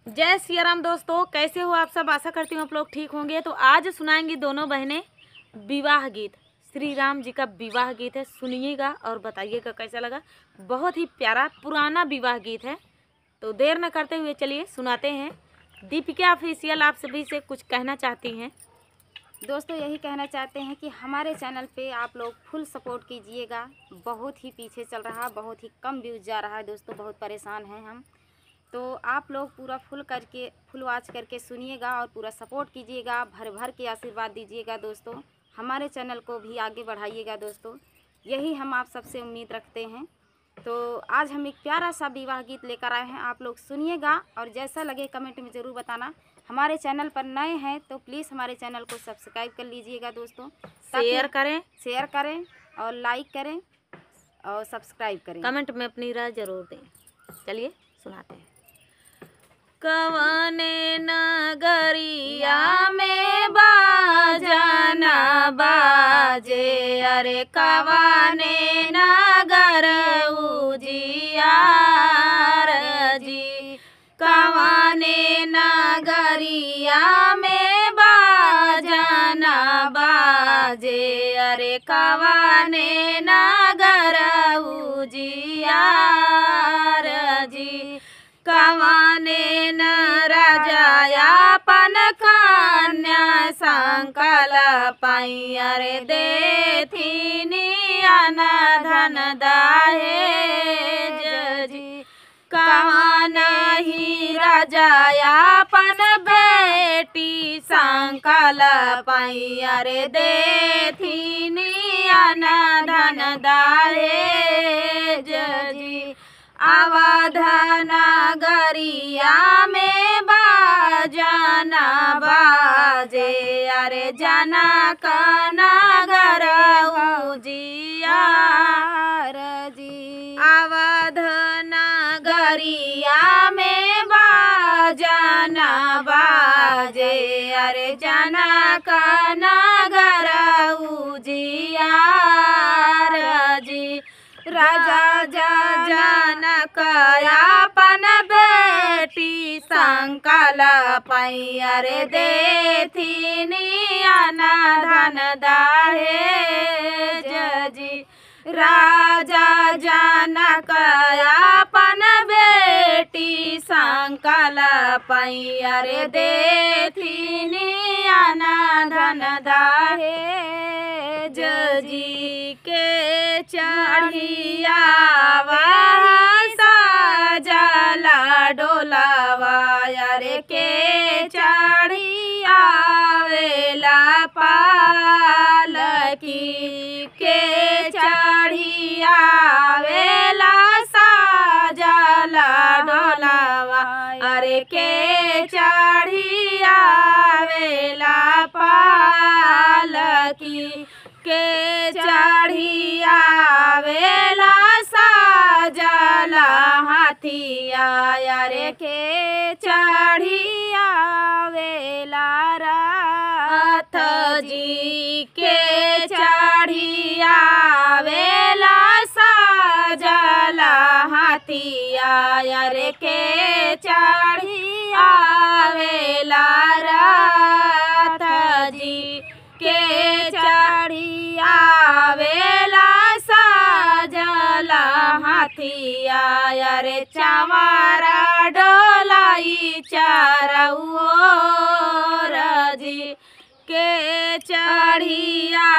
जय सिया राम दोस्तों, कैसे हो आप सब। आशा करती हूँ आप लोग ठीक होंगे। तो आज सुनाएंगी दोनों बहनें विवाह गीत। श्री राम जी का विवाह गीत है, सुनिएगा और बताइएगा कैसा लगा। बहुत ही प्यारा पुराना विवाह गीत है। तो देर न करते हुए चलिए सुनाते हैं। दीपिका ऑफिशियल आप सभी से कुछ कहना चाहती हैं। दोस्तों यही कहना चाहते हैं कि हमारे चैनल पे आप लोग फुल सपोर्ट कीजिएगा। बहुत ही पीछे चल रहा, बहुत ही कम व्यूज़ जा रहा है दोस्तों, बहुत परेशान हैं हम। तो आप लोग पूरा फुल वॉच करके सुनिएगा और पूरा सपोर्ट कीजिएगा, भर भर के आशीर्वाद दीजिएगा दोस्तों। हमारे चैनल को भी आगे बढ़ाइएगा दोस्तों, यही हम आप सबसे उम्मीद रखते हैं। तो आज हम एक प्यारा सा विवाह गीत लेकर आए हैं, आप लोग सुनिएगा और जैसा लगे कमेंट में ज़रूर बताना। हमारे चैनल पर नए हैं तो प्लीज़ हमारे चैनल को सब्सक्राइब कर लीजिएगा दोस्तों। शेयर करें और लाइक करें और सब्सक्राइब करें। कमेंट में अपनी राय जरूर दें। चलिए सुनाते हैं। कवने नगरिया में बाजना बाजे, अरे कवने नगर उजियार जी। कवने नगरिया में बाजना बाजे, अरे कवने नगर उजियार जी। कवने न राजायापन कन्या संकल्पाई, अरे देथिनी अनधन दहेज जी। कवन ही राजायापन बेटी संकल्पाई, अरे देथिनी अनधन दहेज जी। अवध नगरिया में बाजना बाजे, अरे जनक नगर उजियार जी। अवध नगरिया में बाजना बाजे, अरे जनक नगर उजियार जी। राजा जनक यापन बेटी संकल्पाई, अरे देथिनी अनधन दहेज जी। राजा जनक यापन बेटी संकल्पाई, अरे देथिनी अनधन दहेज जी। के चढ़िया सजला डोलावा, अरे के चढ़िया वेला पालकी। के चढ़िया वेला सजला डोलावा, अरे के चढ़िया वेला पालकी। के चढ़िया वेला सजला हाथिया, अरे के चढ़िया वेला रथ जी। के चढ़िया वेला सजला हाथिया, अरे के चढ़िया वेला रथ जी। के चढ़िया वेला सजला हाथिया, अरे चमारा डोलाई चारौर जी। के चढ़िया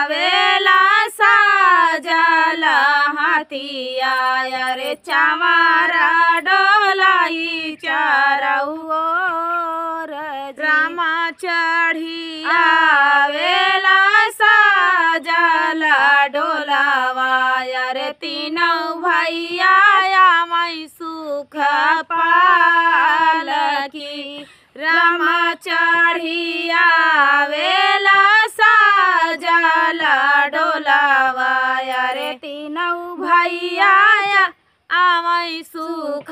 वेला सजला हाथिया, अरे चमारा डोलाई चारौर। रामा चढ़िया वेला सजला डोलावा, अरे तीनों भैया मई सुख पालकी। रामा चढ़िया वेला सजला डोलावा, अरे तीनों भैया मई सुख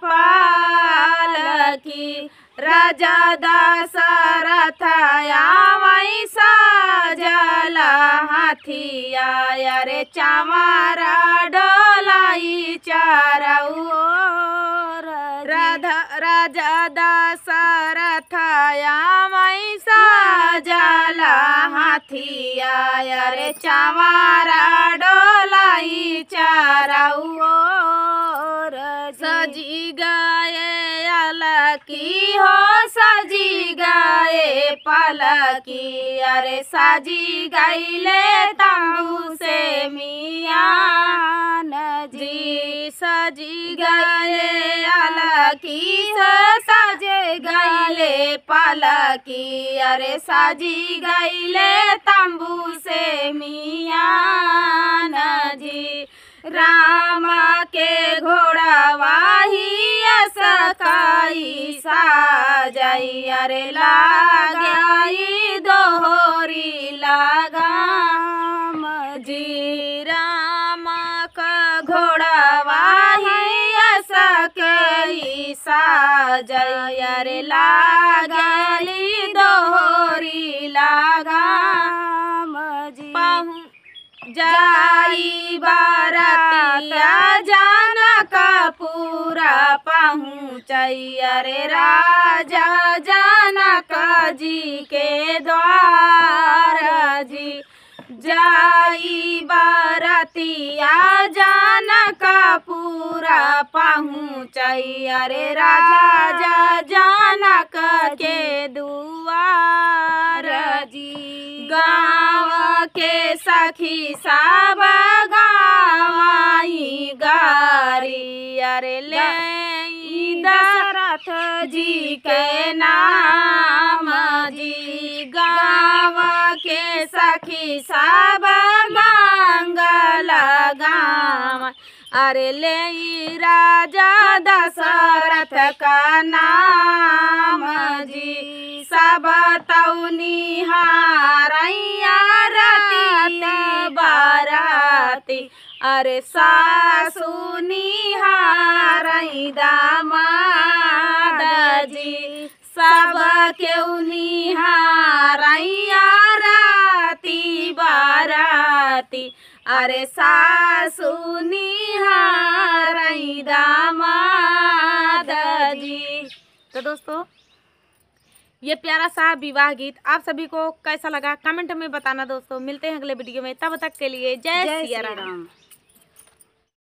पालकी। राजा दशरथ मई सजला हाथिया, अरे चमारा डोलाई चारौर। राजा दशरथ आमई साजला हाथिया रे चमारा डोलाई चारौर सजी गए अलकी हो सजी गए पलकी अरे सजी गईले तंबू से मियान जी सजी गए अलकी से सजे गईले पलकी अरे सजी गईले तंबू से मियान जी रामा के घोड़ावाही सकाई साजई अरे लगाई दोहरी लगाम जी रामा का घोड़ावाही सकाई साजई अरे लगाई दोहरी लगाम जी जाई बारातिया जनक पूरा पहुँचई अरे राजा जनक जी के द्वार जी जाई बारातिया जनक पूरा पहुँचई अरे राजा जनक के दुआर जी गाँव के सखी सब गावाई गारी अरे ले दशरथ जी के नाम जी गाँव के सखी सब मंगल गाँव अरे ले राजा दशरथ का नाम जी सब तौनी हारैया राती बाराती अरे सासु निहारई दामाद जी सब केउ निहारैया राती बाराती अरे सासु निहारई दामाद जी। तो दोस्तों ये प्यारा सा विवाह गीत आप सभी को कैसा लगा कमेंट में बताना दोस्तों। मिलते हैं अगले वीडियो में, तब तक के लिए जय सिया राम।